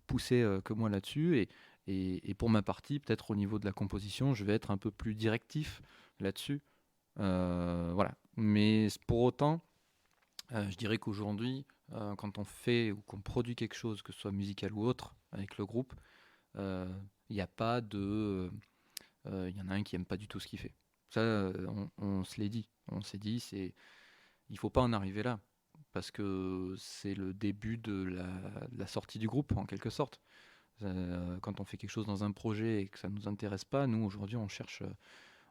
poussés que moi là-dessus. Et pour ma partie, peut-être au niveau de la composition, je vais être un peu plus directif là-dessus. Voilà. Mais pour autant, je dirais qu'aujourd'hui, quand on fait ou qu'on produit quelque chose, que ce soit musical ou autre, avec le groupe, il n'y a pas de... Il y en a un qui n'aime pas du tout ce qu'il fait. Ça, on se l'est dit. On s'est dit, il ne faut pas en arriver là, parce que c'est le début de la sortie du groupe, en quelque sorte. Quand on fait quelque chose dans un projet et que ça ne nous intéresse pas, nous, aujourd'hui, on cherche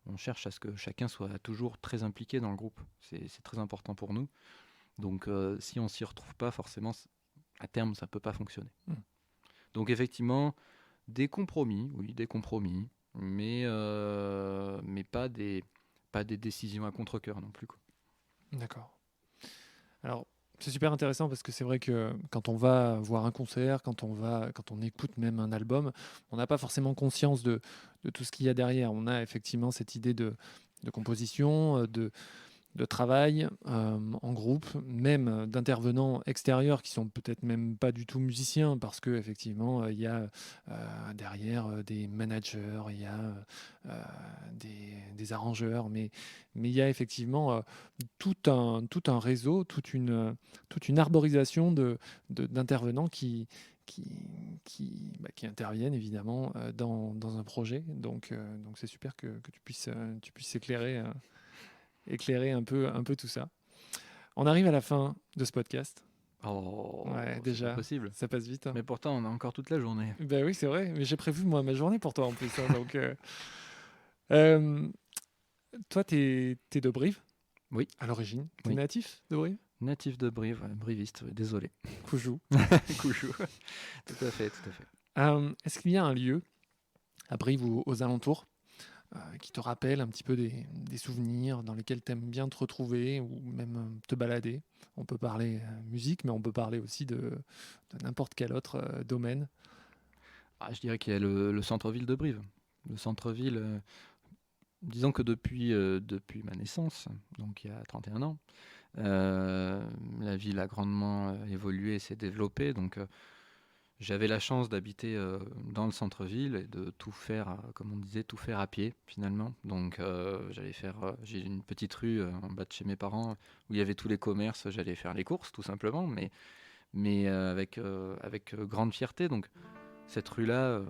à ce que chacun soit toujours très impliqué dans le groupe. C'est très important pour nous. Donc, si on ne s'y retrouve pas, forcément, à terme, ça ne peut pas fonctionner. Donc, effectivement, des compromis, mais pas des décisions à contre-cœur non plus, quoi. D'accord. Alors, c'est super intéressant parce que c'est vrai que quand on va voir un concert, quand on écoute même un album, on n'a pas forcément conscience de tout ce qu'il y a derrière. On a effectivement cette idée de composition, de travail en groupe, même d'intervenants extérieurs qui sont peut-être même pas du tout musiciens, parce que effectivement il y a derrière des managers, il y a des arrangeurs, mais il y a effectivement tout un réseau, toute une arborisation d'intervenants qui interviennent évidemment dans un projet. Donc c'est super que tu puisses éclairer un peu tout ça. On arrive à la fin de ce podcast. Oh, ouais, déjà, c'est possible. Ça passe vite. Hein. Mais pourtant, on a encore toute la journée. Ben oui, c'est vrai. Mais j'ai prévu moi ma journée pour toi en plus. Hein, donc, toi, t'es de Brive. Oui. À l'origine. T'es Oui. Natif de Brive. Natif de Brive, briviste. Désolé. Coujou. Coujou. Tout à fait. Est-ce qu'il y a un lieu à Brive ou aux alentours qui te rappelle un petit peu des souvenirs dans lesquels tu aimes bien te retrouver ou même te balader? On peut parler musique, mais on peut parler aussi de n'importe quel autre domaine. Je dirais qu'il y a le centre-ville de Brive. Le centre-ville, disons que depuis ma naissance, donc il y a 31 ans, la ville a grandement évolué et s'est développée. Donc j'avais la chance d'habiter dans le centre-ville et de tout faire, comme on disait, tout faire à pied finalement. Donc j'ai une petite rue en bas de chez mes parents où il y avait tous les commerces. J'allais faire les courses tout simplement, mais avec grande fierté. Donc cette rue-là,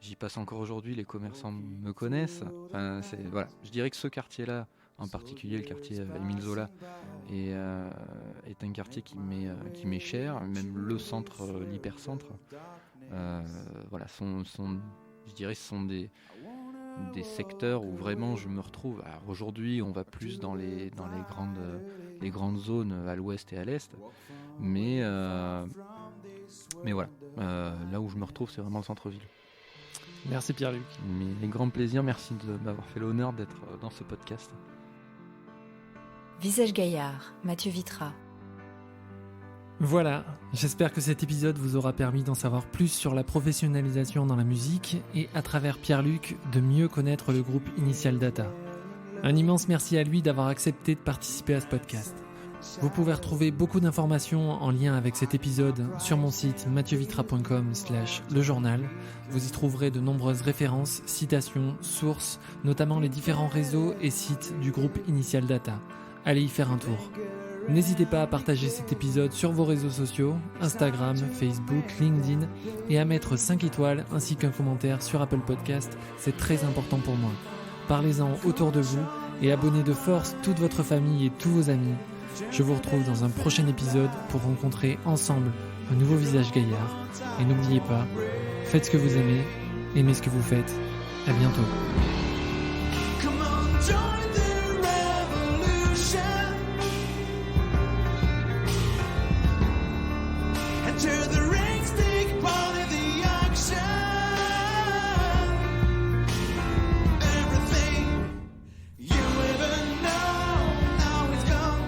j'y passe encore aujourd'hui. Les commerçants me connaissent. Enfin, voilà. Je dirais que ce quartier-là, en particulier le quartier Émile Zola, est un quartier qui m'est cher, même le centre, l'hypercentre. Voilà, je dirais que ce sont des secteurs où vraiment je me retrouve. Alors aujourd'hui, on va plus dans les grandes zones à l'ouest et à l'est, mais voilà, là où je me retrouve, c'est vraiment le centre-ville. Merci Pierre-Luc. Mais les grands plaisirs, merci de m'avoir fait l'honneur d'être dans ce podcast. Visage Gaillard, Mathieu Vitra. Voilà, j'espère que cet épisode vous aura permis d'en savoir plus sur la professionnalisation dans la musique et à travers Pierre-Luc de mieux connaître le groupe Initial Data. Un immense merci à lui d'avoir accepté de participer à ce podcast. Vous pouvez retrouver beaucoup d'informations en lien avec cet épisode sur mon site mathieuVitra.com/lejournal. Vous y trouverez de nombreuses références, citations, sources, notamment les différents réseaux et sites du groupe Initial Data. Allez y faire un tour. N'hésitez pas à partager cet épisode sur vos réseaux sociaux, Instagram, Facebook, LinkedIn, et à mettre 5 étoiles ainsi qu'un commentaire sur Apple Podcast, c'est très important pour moi. Parlez-en autour de vous et abonnez de force toute votre famille et tous vos amis. Je vous retrouve dans un prochain épisode pour rencontrer ensemble un nouveau visage gaillard. Et n'oubliez pas, faites ce que vous aimez ce que vous faites. À bientôt. Come on, join the revolution. Enter the ranks, take part in the action. Everything you ever know, now it's gone.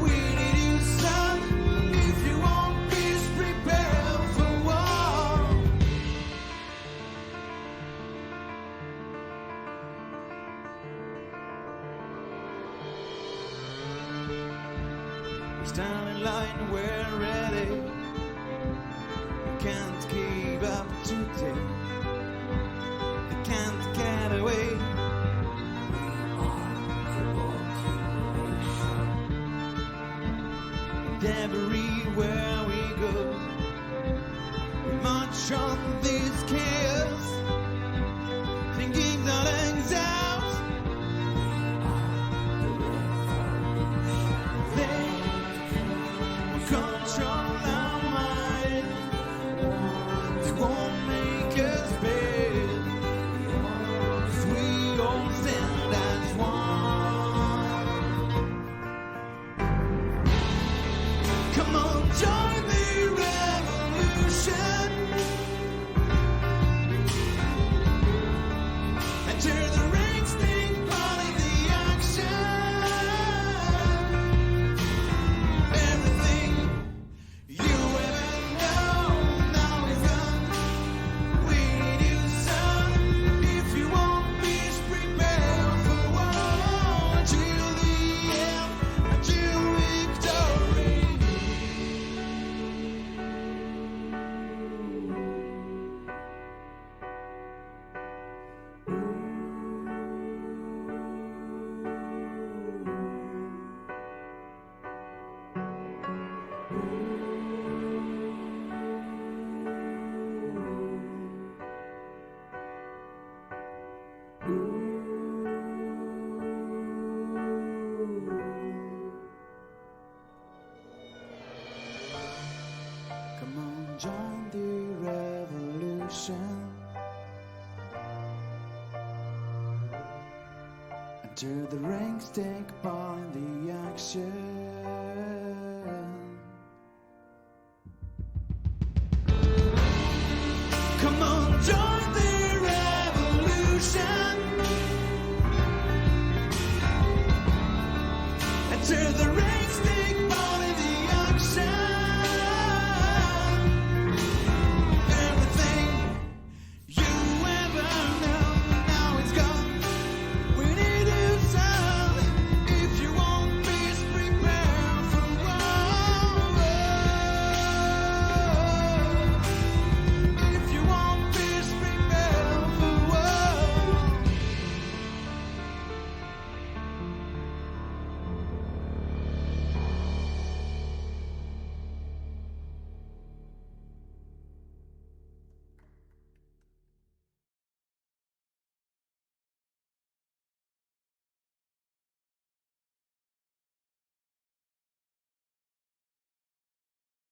We need you, son. If you want peace, prepare for war. We stand in line, we're ready. We can't give up today. They can't get away. And everywhere we go, we march on this chaos, thinking that hangs out. They will control our mind. They won't make us pay. 'Cause we all stand as one. Come on, join the revolution. Enter the ranks, take part in the action. Everything you ever know, now is gone. We need you, son. If you want peace, prepare for war. Until the end, until victory. Come on, join the revolution. Enter the ranks, take part in the action.